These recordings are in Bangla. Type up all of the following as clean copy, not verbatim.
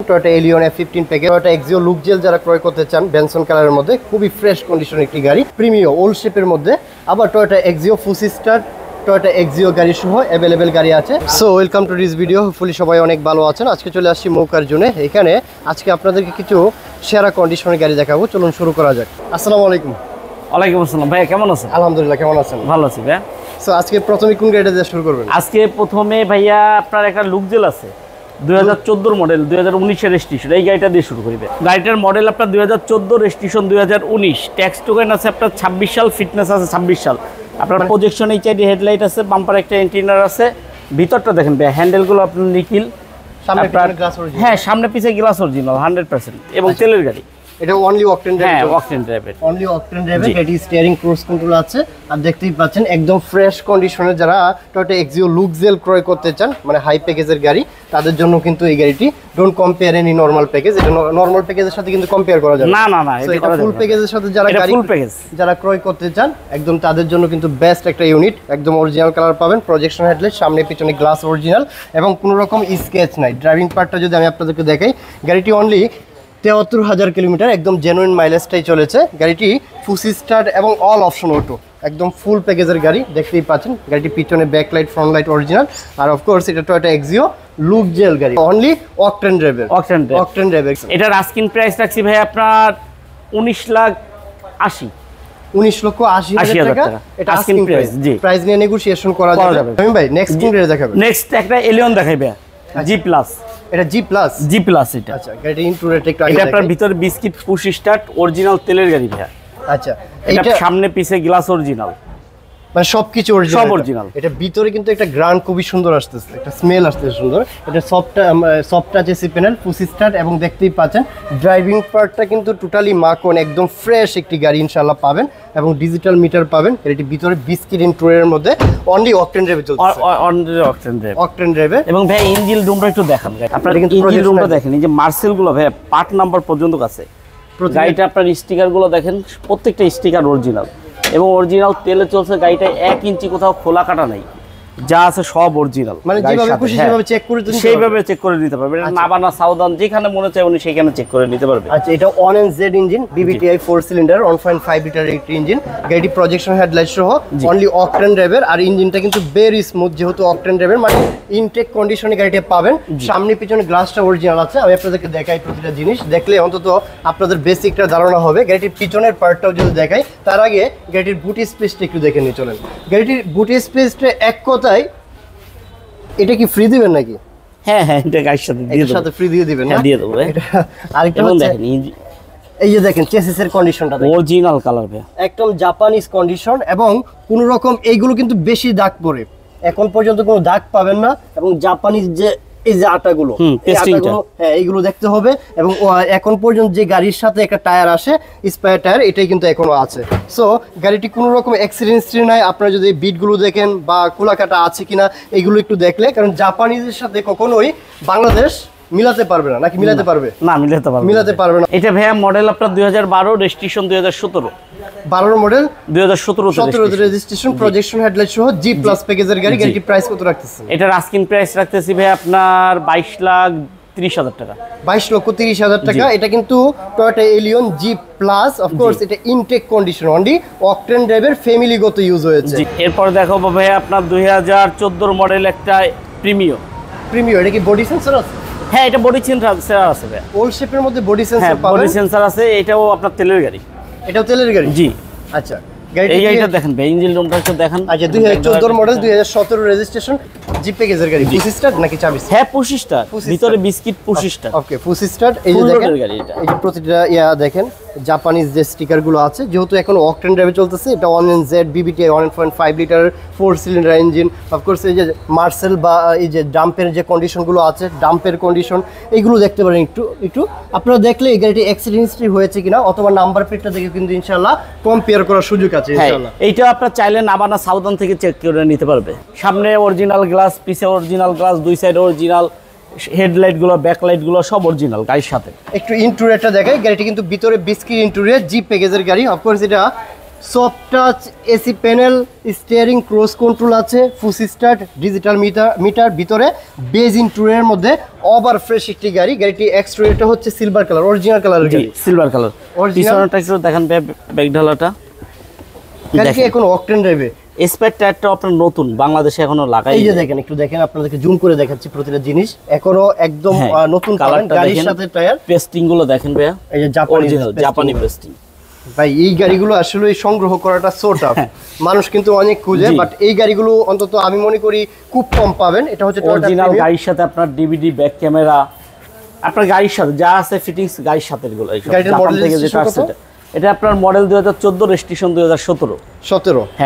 Toyota Allion F15 package, Toyota Axio look জেল যারা ক্রয় করতে চান বেনসন কালারের মধ্যে, খুবই ফ্রেশ কন্ডিশন একটি গাড়ি, প্রিমিয়াম ওল্ড শেপের মধ্যে। আবার Toyota Axio ফুসি star, Toyota Axio গাড়ি সহ অ্যাভেলেবেল গাড়ি আছে। So welcome to this video, hopefully সবাই অনেক ভালো আছেন। আজকে চলে আসছি মৌকার জোনে। এখানে আজকে আপনাদেরকে কিছু সেরা কন্ডিশনের গাড়ি দেখাবো, চলুন শুরু করা যাক। আসসালামু আলাইকুম। ওয়ালাইকুম আসসালাম ভাই, কেমন আছেন? আলহামদুলিল্লাহ, কেমন আছেন? ভালো আছি ভাই। সো আজকে প্রথমে কোন গাড়িটা দিয়ে শুরু করবেন? আজকে প্রথমে ভাইয়া আপনার একটা লুকজেল আছে 2014 মডেল, 2019 এর রেজিস্ট্রেশন, এই গাড়িটা দিয়ে শুরু করিবে। গাড়িটার মডেল আপনার 2014, রেজিস্ট্রেশন 2019, ট্যাক্স টোকেন আছে আপনার 26 সাল, ফিটনেস আছে 26 সাল। আপনার প্রজেকশন এইচআইডি হেডলাইট আছে, বাম্পার একটা এন্টিনার আছে। ভিতরটা দেখেন ভাই, হ্যান্ডেলগুলো আপনার নিখিল, সামনে পিছনে গ্লাস অরিজিনাল। হ্যাঁ, সামনে পিছে গ্লাস অরিজিনাল 100% এবং তেলের গাড়ি। এটা অনলি অকটেন ড্রাইভ। হ্যাঁ, অকটেন ড্রাইভের, অনলি অকটেন ড্রাইভের। এটি স্টিয়ারিং ক্রুজ কন্ট্রোল আছে, আর দেখতেই পাচ্ছেন একদম ফ্রেশ কন্ডিশনে যারা টয়োটা এক্সিও লুকজেল ক্রয় করতে চান, মানে হাই প্যাকেজের গাড়ি, তাদের জন্য কিন্তু এই গাড়িটি don't compare any normal package. এটা নরমাল প্যাকেজের সাথে কিন্তু কম্পেয়ার করা যাবে না। এটা ফুল প্যাকেজের সাথে যারা গাড়ি ফুল প্যাকেজ যারা ক্রয় করতে চান একদম তাদের জন্য কিন্তু বেস্ট একটা ইউনিট। একদম অরিজিনাল কালার পাবেন, প্রজেকশন হেডলাইট, সামনে পিছনে গ্লাস অরিজিনাল এবং কোনো রকম স্কেচ নাই। ড্রাইভিং পার্টটা যদি আমি আপনাদেরকে দেখাই, গাড়িটি অনলি 73,000 কিলোমিটার, একদম জেনুইন মাইলেজটাই চলেছে। গাড়িটি ফুসি স্টার্ট এবং অল অপশন অটো, একদম ফুল প্যাকেজের গাড়ি। দেখতেই পাচ্ছেন গাড়িটি পিছনে ব্যাকলাইট, ফ্রন্ট লাইট অরিজিনাল, আর অফকোর্স এটা টয়োটা এক্সিও লুক জেল গাড়ি, অনলি অকটেন ড্রাইভের। অকটেন ড্রাইভের এটার আস্কিং প্রাইস রাখছি ভাই আপনার 19,80,000 টাকা। এটা আস্কিং প্রাইস, জি, প্রাইস নিয়ে নেগোশিয়েশন করা যাবে। আমি ভাই নেক্সট কোন গাড়ি দেখাবেন? নেক্সট একটা এলিয়ন দেখাইবে, জি প্লাস। এটা জি প্লাস এটা। আচ্ছা, গাড়িটা ইন্টুরেট একটু আগে এটা আপনার ভিতরে বিস্কিট পুশ স্টার্ট অরিজিনাল তেলের গাড়ি ভাই। আচ্ছা, এটা সামনে পিছে গ্লাস অরিজিনাল, মানে সবকিছু অরিজিনাল, সব অরিজিনাল। এটা ভিতরে কিন্তু একটা গ্রান্ড খুবই সুন্দর আসতেছে, একটা স্মেল আসতেছে সুন্দর। এটা soft touch AC panel, ফুসি start, এবং দেখতেই পাচ্ছেন ড্রাইভিং পার্টটা কিন্তু টোটালি মাখন, একদম ফ্রেশ একটি গাড়ি ইনশাআল্লাহ পাবেন, এবং ডিজিটাল মিটার পাবেন। এটি ভিতরে বিস্কিট ইন্টুরিয়রের মধ্যে অনলি অকটেন ড্রাইভে চলছে, অনলি অকটেন ড্রাইভে। এবং ভাই ইঞ্জিন রুমটা একটু দেখান, আপনারা কিন্তু ইঞ্জিন রুমটা দেখেন, এই যে মার্সেল গুলো ভাই পার্ট নাম্বার পর্যন্ত আছে। গাড়িটা আপনার স্টিকার গুলো দেখেন, প্রত্যেকটা স্টিকার অরিজিনাল এবং অরিজিনাল তেলে চলছে। গাড়িটা 1 ইঞ্চি কোথাও খোলা কাটা নাই, যা আছে সব অরিজিনাল। মানে যেভাবে খুশি সেভাবে চেক করে দিতে, সেইভাবে চেক করে নিতে পারবে। এটা নাবানা সাউদান যেখানে মনে চায় উনি সেখানে চেক করে নিতে পারবে। আচ্ছা, এটা 1NZ engine, BBTI 4 cylinder, 1.5 litre একটি ইঞ্জিন। গাড়িটি প্রজেকশন হেডলাইট সহ অনলি অকটেন ড্রাইভের, আর ইঞ্জিনটা কিন্তু ভেরি স্মুথ, যেহেতু অকটেন ড্রাইভের মানে ইনটেক কন্ডিশনে গাড়িটা পাবেন। সামনে পিছনে গ্লাসটা অরিজিনাল আছে। আমি আপনাদেরকে দেখাই প্রতিটা জিনিস, দেখলে অন্তত আপনাদের বেসিকটা ধারণা হবে। গাড়িটির পিছনের পার্টটাও যদি দেখাই, তার আগে গাড়িটির বুট স্পেসটা একটু দেখে নিয়ে চলেন। গাড়িটির বুট স্পেসটা এক কথায়, এটা কি ফ্রি দিবেন নাকি? হ্যাঁ, এটা গাড়ির সাথে দিয়ে দেব, সাথে ফ্রি দিয়ে দিবেন না? দিয়ে দেব। আরেকটা দেখেন, এই যে দেখেন চেসিসের কন্ডিশনটা অরিজিনাল কালার ভাই, একদম জাপানিজ কন্ডিশন, এবং কোন রকম এইগুলো কিন্তু বেশি দাগ পড়ে, এখন পর্যন্ত কোনো দাগ পাবেন না। এবং জাপানিজ যে এই যে আটাগুলো, হ্যাঁ, এইগুলো দেখতে হবে। এবং এখন পর্যন্ত যে গাড়ির সাথে একটা টায়ার আসে, স্পেয়ার টায়ার, এটাই কিন্তু এখনো আছে। সো গাড়িটি কোনো রকম অ্যাক্সিডেন্ট হিস্ট্রি নাই। আপনারা যদি বিটগুলো দেখেন বা কুলাকাটা আছে কিনা এগুলো একটু দেখলে, কারণ জাপানিজের সাথে কখনোই বাংলাদেশ মিলাতে পারবে না, নাকি মিলাতে পারবে? না, মিলাতে পারবে না। এটা ভাইয়া মডেল আপনার 2012, registration 2017। 12 model, 2017 registration, projection headlight সহ জি প্লাস প্যাকেজের গাড়ি। গাড়িটি প্রাইস কত রাখতেছেন? এটার আস্কিং প্রাইস রাখতেছি ভাই আপনার 22,30,000 টাকা। 22,30,000 টাকা। এটা কিন্তু Toyota Allion G plus, of course এটা ইনটেক কন্ডিশন, অনলি অকটেন ড্রাইভের ফ্যামিলিগত ইউজ হয়েছে। এরপর দেখো ভাই আপনার 2014 মডেল একটা প্রিমিয়াম। এটা কি বডি সেন্সর আছে? হ্যাঁ, এটা বডি সেন্সর আছে ভাই, ওল্ড শেপের মধ্যে বডি সেন্সর পাবেন। বডি সেন্সর আছে, এটাও আপনার তেলের গাড়ি। এটাও তেলের গাড়ি, জি। আচ্ছা, গাড়িটা দেখেন ভাই, ইঞ্জিন রুমটা একটু দেখেন। আচ্ছা, 2014 মডেল, 2017 রেজিস্ট্রেশন, জি প্যাকেজের গাড়ি। পুশ স্টার্ট নাকি চাবি? হ্যাঁ, পুশ স্টার্ট, ভিতরে বিস্কিট পুশ স্টার্ট। ওকে, পুশ স্টার্ট। এই যে দেখেন গাড়ি, এই যে প্রতিটা দেখেন জাপানিজ যে স্টিকার গুলো আছে, যেহেতু এখন অকটেন ড্রাইভে চলতেছে। এটা 1NZ BBTI 1.5 litre 4 cylinder engine. Of course এই যে মার্সেল বা এই যে ডাম্পের যে কন্ডিশনগুলো আছে, ডাম্পের কন্ডিশন এইগুলো দেখতে পারেন একটু আপনারা দেখলে এই গাড়িটি অ্যাক্সিডেন্ট হিস্ট্রি হয়েছে কিনা, অথবা নাম্বার প্লেটটা দেখে কিন্তু ইনশাআল্লাহ কম্পেয়ার করার সুযোগ আছে ইনশাআল্লাহ। এইটা আপনারা চাইলে নাবানা সাউদান থেকে চেক করে নিতে পারবে। সামনে অরিজিনাল গ্লাস, পিছে অরিজিনাল গ্লাস, দুই সাইড অরিজিনাল, হেডলাইট গুলো, ব্যাকলাইট গুলো সব অরিজিনাল গাড়ির সাথে। একটু ইন্টেরিয়রটা দেখাই। গাড়িটি কিন্তু ভিতরে বিস্কিট ইন্টেরিয়র, জি প্যাকেজের গাড়ি। অফকোর্স এটা soft touch AC panel, steering cruise control আছে, ফুল স্টার্ট, ডিজিটাল মিটার ভিতরে বেজ ইন্টেরিয়রের মধ্যে ওভার ফ্রেশ একটি গাড়ি। গাড়িটি এক্সটেরিয়রটা হচ্ছে সিলভার কালার, অরিজিনাল কালারের গাড়ি, সিলভার কালার। পিছনটা একটু দেখেন ব্যাক ঢালাটা। গাড়িটি এখন অকটেন ড্রাইভে। স্পেয়ার টায়ারটা আপনার নতুন, বাংলাদেশে এখনো লাগাই। এই যে দেখেন, একটু দেখেন, আপনাদেরকে জুম করে দেখাচ্ছি প্রতিটা জিনিস এখনো একদম নতুন কালার। গাড়ির সাথে টায়ার পেস্টিং গুলো দেখেন ভাইয়া, এই যে জাপানি পেস্টিং। ভাই এই গাড়িগুলো আসলে সংগ্রহ করাটা সো টাফ। মানুষ কিন্তু অনেক খুঁজে, বাট এই গাড়িগুলো অন্তত আমি মনে করি খুব কম পাবেন। এটা হচ্ছে অরিজিনাল গাড়ির সাথে আপনার ডিভিডি, ব্যাক ক্যামেরা, আপনার গাড়ির সাথে যা আছে ফিটিংস গাড়ির সাথে এগুলো। গাড়ির মডেল থেকে যেটা আছে এটা আপনার মডেল 2014, রেজিস্ট্রেশন 2017।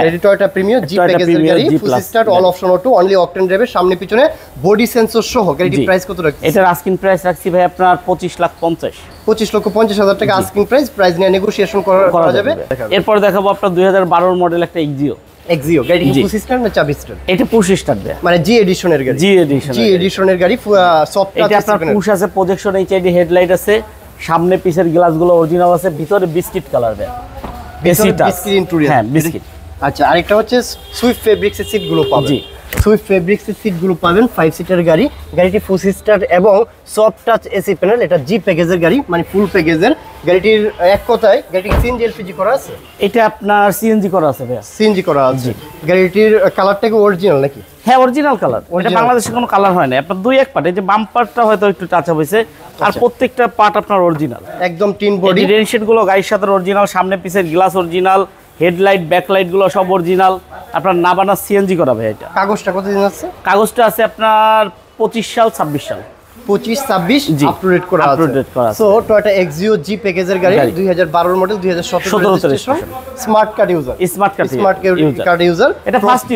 এটি টয়োটা প্রিমিয়ার জি প্যাকেজের গাড়ি, full start, all option auto, only octane ড্রাইভের, সামনে পিছনে বডি সেন্সর সহ। গাড়িটির প্রাইস কত রাখছেন? এটার আস্কিং প্রাইস রাখছি ভাই আপনার 25,50,000। 25,50,000 টাকা আস্কিং প্রাইস। প্রাইস নিয়ে নেগোশিয়েশন করা যাবে। এরপর দেখাবো আপনার 2012 মডেল একটা এক্সিও। গাড়ি কি পুশ স্টার্ট না চাবি স্টার্ট? এটা পুশ স্টার্ট দেয়, মানে জি এডিশনের গাড়ি। জি এডিশনের গাড়ি, সফট টাচ। এটা আপনার পুশ আছে, প্রজেকশন এইচআইডি হেডলাইট আছে, সামনে পিছের গ্লাসগুলো অরিজিনাল আছে, ভিতরে বিস্কিট কালার দেয়, বিস্কিট ইন্টেরিয়র। হ্যাঁ বিস্কিট। আচ্ছা, আরেকটা হচ্ছে সুইফট ফেব্রিক্সের সিটগুলো পাবেন। জি, সুইফট ফেব্রিক্সের সিটগুলো পাবেন, 5 সিটার গাড়ি। গাড়িটি ফুল স্টার্ট এবং সফট টাচ এসি প্যানেল। এটা জি প্যাকেজের গাড়ি, মানে ফুল প্যাকেজের। গাড়িটির এক কথায় গাড়িটি সিএনজি এলপিজি করা আছে। এটা আপনার সিএনজি করা আছে ভাইয়া, সিএনজি করা আছে। গাড়িটির কালারটা কি অরিজিনাল নাকি? হ্যাঁ অরিজিনাল কালার। এটা বাংলাদেশে কোনো কালার হয় না, আপনার দুই এক পার্ট, এই যে বাম্পারটা হয়তো একটু টাচ আপ হয়েছে, আর প্রত্যেকটা পার্ট আপনার অরিজিনাল, একদম টিন বডি। রেনশেড গুলো গাড়ির সাথে অরিজিনাল, সামনে পিছের গ্লাস অরিজিনাল, হেডলাইট ব্যাকলাইট গুলো সব অরিজিনাল। আপনার নাবানা সিএনজি করা ভাই। এটা কাগজটা কতদিন আছে? কাগজটা আছে আপনার 25 সাল 26 সাল, 25-26 আপডেট করা আছে। সো টয়োটা এক্সিও জি প্যাকেজের গাড়ি, 2012 model, 2017 registration, smart card user. Card user. এটা ফার্স্ট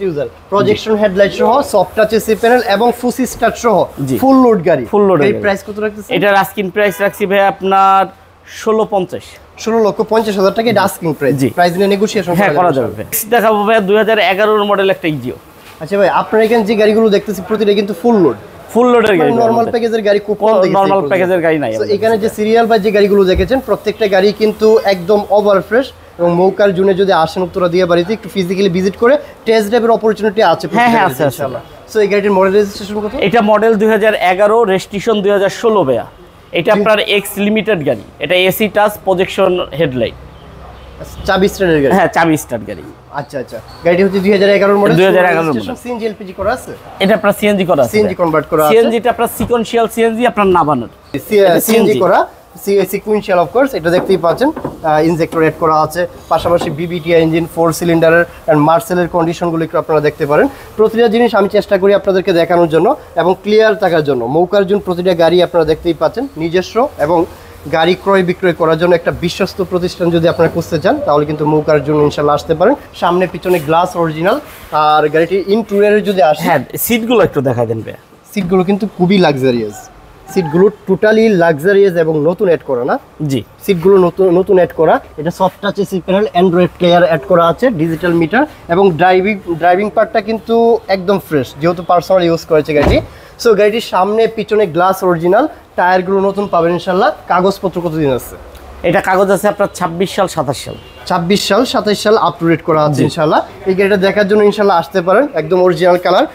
ইউজার প্রজেকশন হেডলাইট সহ, সফট টাচ এসি প্যানেল এবং ফুল স্টার্ট সহ ফুল লোড গাড়ি। এর প্রাইস কত রাখতেছেন? এটার আস্কিং প্রাইস রাখছি ভাই আপনার 16,50,000। 16,50,000 টাকা আস্কিং প্রাইস। প্রাইস নিয়ে নেগোশিয়েশন করা যাবে। দেখাবো ভাই 2011 মডেল একটা এক্সিও। আচ্ছা ভাই, আপনারা এখানে যে গাড়িগুলো দেখতেছি প্রতিটা কিন্তু ফুল লোডের গাড়ি। নরমাল প্যাকেজের গাড়ি খুব কম দেখেছি, নরমাল প্যাকেজের গাড়ি নাই। তো এখানে যে সিরিয়াল বা যে গাড়িগুলো দেখেছেন প্রত্যেকটা গাড়ি কিন্তু একদম ওভার ফ্রেশ। এবং মৌকার জুনে যদি আসেন উত্তরা দিয়ে বাড়িতে একটু ফিজিক্যালি ভিজিট করে টেস্ট ড্রাইভের অপরচুনিটি আছে। হ্যাঁ আছে ইনশাআল্লাহ। সো এই গাড়িটির মডেল রেজিস্ট্রেশন কত? এটা মডেল 2011, রেজিস্ট্রেশন 2016 ভাইয়া। এটা আপনার এক্স লিমিটেড গাড়ি। এটা এসি টাচ, প্রজেকশন হেডলাইট, চাবি স্টার্টের গাড়ি। হ্যাঁ চাবি স্টার্ট গাড়ি। আচ্ছা, গাড়িটি হচ্ছে 2011 মডেল, 2011 মডেল। সিএনজি এলপিজি করা আছে। এটা আপনার সিএনজি করা আছে, সিএনজি কনভার্ট করা আছে। সিএনজিটা আপনার সিকোয়েন্সিয়াল সিএনজি, আপনার নাবানোর সিএনজি করা, সিকোয়েন্সিয়াল অফ কোর্স। এটা দেখতেই পাচ্ছেন, ইনজেক্টর এড করা আছে, পাশাপাশি বিবিটিআই ইঞ্জিন, 4 সিলিন্ডারের এন্ড মার্সেলের কন্ডিশনগুলো একটু আপনারা দেখতে পারেন। প্রতিটা জিনিস আমি চেষ্টা করি আপনাদেরকে দেখানোর জন্য এবং ক্লিয়ার থাকার জন্য। মৌকার জন্য প্রতিটা গাড়ি আপনারা দেখতেই পাচ্ছেন নিজস্ব, এবং গাড়ি ক্রয় বিক্রয় করার জন্য একটা বিশ্বস্ত প্রতিষ্ঠান যদি আপনারা খুঁজতে চান তাহলে কিন্তু মৌকার জন্য ইনশাল্লাহ আসতে পারেন। সামনে পিছনে গ্লাস অরিজিনাল। আর গাড়িটি ইন্টেরিয়রে যদি আসে, হ্যাঁ সিটগুলো একটু দেখাই দেন ভাই। সিটগুলো কিন্তু খুবই লাক্সারিয়াস, সিটগুলো টোটালি লাক্সারিয়াস এবং নতুন অ্যাড করা না? জি, সিটগুলো নতুন অ্যাড করা। এটা soft touch AC panel, android player add করা আছে, ডিজিটাল মিটার, এবং ড্রাইভিং পার্টটা কিন্তু একদম ফ্রেশ যেহেতু পার্সোনাল ইউজ করেছে গাড়িটি। সো গাড়িটির সামনে পিছনে গ্লাস অরিজিনাল, টায়ারগুলো নতুন পাবেন ইনশাল্লাহ। কাগজপত্র কতদিন আছে? এটা কাগজ আছে আপনার 26 সাল 27 সাল, 26 সাল 27 সাল আপ টু ডেট করা আছে ইনশাল্লাহ। এই গাড়িটা দেখার জন্য ইনশাল্লাহ আসতে পারেন। একদম অরিজিনাল কালার,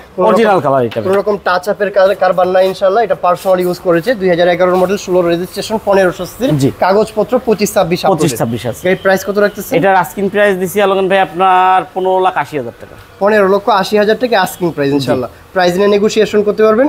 এটা কোনো রকম টাচ আপের কারবার না ইনশাল্লাহ। এটা পার্সোনাল ইউজ করেছে, 2011 মডেল, 16 রেজিস্ট্রেশন, 1500 সিসি, কাগজপত্র 25-26 আছে। এর প্রাইস কত রাখতেছে? এটার আস্কিং প্রাইস দিছি আলগন ভাই আপনার 15,80,000 টাকা। 15,80,000 টাকা আস্কিং প্রাইস ইনশাল্লাহ। প্রাইস নিয়ে নেগোশিয়েশন করতে পারবেন।